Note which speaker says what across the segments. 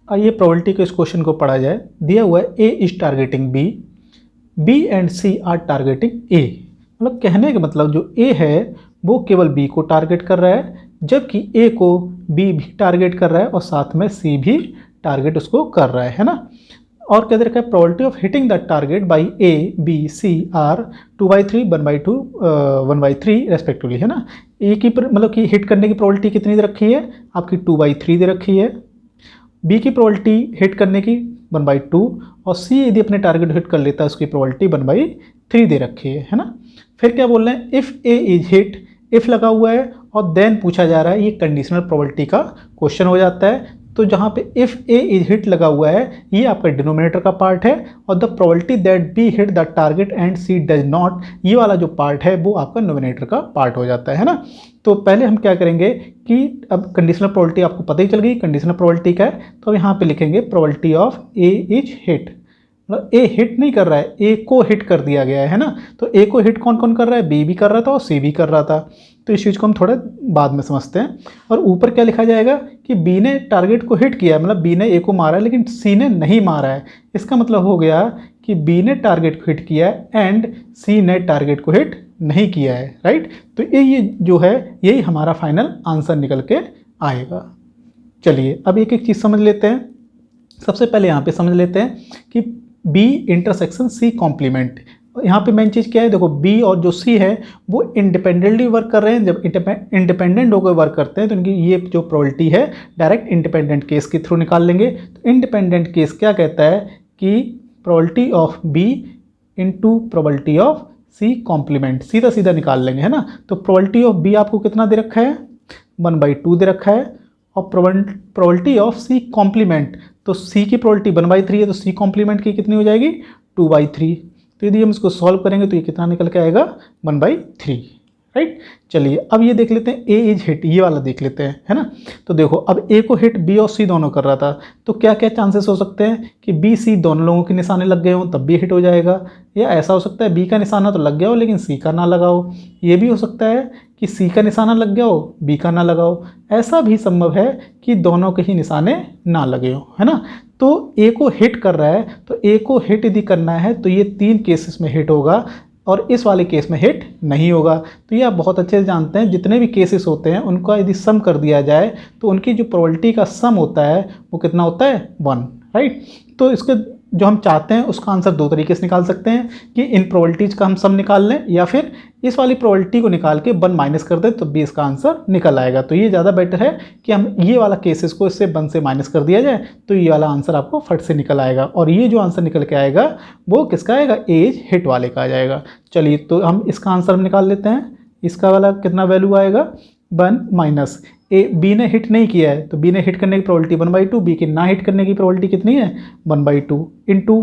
Speaker 1: आइए प्रोबेबिलिटी के इस क्वेश्चन को पढ़ा जाए। दिया हुआ है A is targeting B, B and C are targeting A. मतलब कहने का मतलब जो ए है वो केवल बी को टारगेट कर रहा है, जबकि ए को बी भी टारगेट कर रहा है और साथ में सी भी टारगेट उसको कर रहा है ना। और क्या दे रखा है, probability of hitting the target by A B C are 2/3 1/2 1/3 respectively है ना। ए की मतलब कि हिट करने की प्रोबेबिलिटी कितनी दे रखी है आपकी 2/3 दे रखी है, बी की प्रोबेबिलिटी हिट करने की 1/2 और सी यदि अपने टारगेट हिट कर लेता है उसकी प्रोबेबिलिटी 1/3 दे रखी है ना। फिर क्या बोल रहे हैं, if A is hit, if लगा हुआ है और देन पूछा जा रहा है, ये कंडीशनल प्रोबेबिलिटी का क्वेश्चन हो जाता है। तो जहाँ पे इफ़ ए इज हिट लगा हुआ है ये आपका डिनोमिनेटर का पार्ट है और the probability that B hit the target and C does not, ये वाला जो पार्ट है वो आपका नोमिनेटर का पार्ट हो जाता है ना। तो पहले हम क्या करेंगे कि अब कंडीशनल प्रोबेबिलिटी आपको पता ही चल गई कंडीशनल प्रोबेबिलिटी का है, तो अब यहाँ पे लिखेंगे probability of A is hit. मतलब ए हिट नहीं कर रहा है, ए को हिट कर दिया गया है ना। तो ए को हिट कौन कौन कर रहा है, बी भी कर रहा था और सी भी कर रहा था। तो इस चीज़ को हम थोड़ा बाद में समझते हैं। और ऊपर क्या लिखा जाएगा कि बी ने टारगेट को हिट किया है, मतलब बी ने ए को मारा है लेकिन सी ने नहीं मारा है। इसका मतलब हो गया कि बी ने टारगेट को हिट किया है एंड सी ने टारगेट को हिट नहीं किया है, राइट। तो ये जो है यही हमारा फाइनल आंसर निकल के आएगा। चलिए अब एक एक चीज़ समझ लेते हैं। सबसे पहले यहाँ पे समझ लेते हैं कि बी इंटरसेक्शन सी कॉम्प्लीमेंट। यहाँ पे मेन चीज़ क्या है, देखो बी और जो सी है वो इंडिपेंडेंटली वर्क कर रहे हैं। जब इंडिपेंडेंट होकर वर्क करते हैं तो इनकी ये जो प्रोबेबिलिटी है डायरेक्ट इंडिपेंडेंट केस के थ्रू निकाल लेंगे। तो इंडिपेंडेंट केस क्या कहता है कि probability of B into probability of C complement, सीधा सीधा निकाल लेंगे है ना। तो प्रोबेबिलिटी ऑफ बी आपको कितना दे रखा है, 1/2 दे रखा है। और प्रोबेबिलिटी ऑफ सी कॉम्प्लीमेंट, तो सी की प्रोबेबिलिटी 1/3 है तो सी कॉम्प्लीमेंट की कितनी हो जाएगी 2/3। तो यदि हम इसको सॉल्व करेंगे तो ये कितना निकल के आएगा 1/3, राइट। चलिए अब ये देख लेते हैं ए इज हिट, ये वाला देख लेते हैं है ना। तो देखो अब ए को हिट बी और सी दोनों कर रहा था, तो क्या क्या चांसेस हो सकते हैं कि बी सी दोनों लोगों के निशाने लग गए हों तब भी हिट हो जाएगा, या ऐसा हो सकता है बी का निशाना तो लग गया हो लेकिन सी का ना लगा हो। ये भी हो सकता है कि सी का निशाना लग गया हो बी का ना लगा हो। ऐसा भी संभव है कि दोनों के ही निशाने ना लगे हो, है ना। तो ए को हिट कर रहा है, तो ए को हिट यदि करना है तो ये 3 केसेस में हिट होगा और इस वाले केस में हिट नहीं होगा। तो ये आप बहुत अच्छे से जानते हैं, जितने भी केसेस होते हैं उनका यदि सम कर दिया जाए तो उनकी जो प्रोबेबिलिटी का सम होता है वो कितना होता है 1, राइट। तो इसके जो हम चाहते हैं उसका आंसर 2 तरीके से निकाल सकते हैं कि इन प्रोबेबिलिटीज़ का हम सम निकाल लें या फिर इस वाली प्रोबेबिलिटी को निकाल के 1 माइनस कर दें तो भी इसका आंसर निकल आएगा। तो ये ज़्यादा बेटर है कि हम ये वाला केसेस को इससे 1 से माइनस कर दिया जाए तो ये वाला आंसर आपको फट से निकल आएगा। और ये जो आंसर निकल के आएगा वो किसका आएगा, एज हिट वाले का आ जाएगा। चलिए तो हम इसका आंसर हम निकाल लेते हैं। इसका वाला कितना वैल्यू आएगा 1 माइनस ए, बी ने हिट नहीं किया है तो बी ने हिट करने की प्रोबेबिलिटी 1/2, बी के ना हिट करने की प्रोबेबिलिटी कितनी है 1/2 इंटू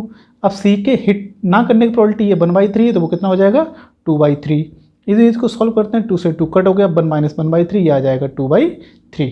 Speaker 1: अब सी के हिट ना करने की प्रोबेबिलिटी ये 1/3 है तो वो कितना हो जाएगा 2/3। इसी इसको सॉल्व करते हैं, 2 से 2 कट हो गया, 1 माइनस 1/3 ये आ जाएगा 2/3।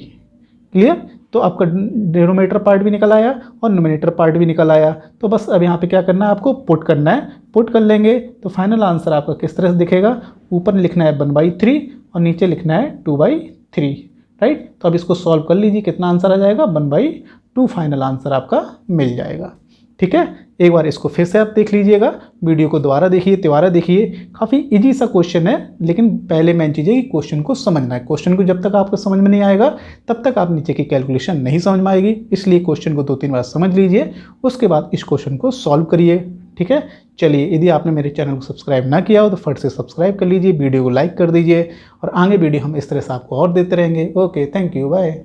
Speaker 1: क्लियर। तो आपका डिनोमिनेटर पार्ट भी निकल आया और नोमिनेटर पार्ट भी निकल आया। तो बस अब यहाँ पे क्या करना है, आपको पुट करना है। पुट कर लेंगे तो फाइनल आंसर आपका किस तरह से दिखेगा, ऊपर लिखना है 1/3 और नीचे लिखना है 2/3, राइट। तो अब इसको सॉल्व कर लीजिए, कितना आंसर आ जाएगा 1/2 फाइनल आंसर आपका मिल जाएगा। ठीक है, एक बार इसको फिर से आप देख लीजिएगा, वीडियो को दोबारा देखिए, तिबारा देखिए। काफ़ी इजी सा क्वेश्चन है, लेकिन पहले मेन चीज़ है कि क्वेश्चन को समझना है। क्वेश्चन को जब तक आपको समझ में नहीं आएगा तब तक आप नीचे की कैलकुलेशन नहीं समझ में आएगी। इसलिए क्वेश्चन को 2-3 बार समझ लीजिए, उसके बाद इस क्वेश्चन को सॉल्व करिए। ठीक है, चलिए यदि आपने मेरे चैनल को सब्सक्राइब ना किया हो तो फट से सब्सक्राइब कर लीजिए, वीडियो को लाइक कर दीजिए और आगे वीडियो हम इस तरह से आपको और देते रहेंगे। Okay, thank you, bye.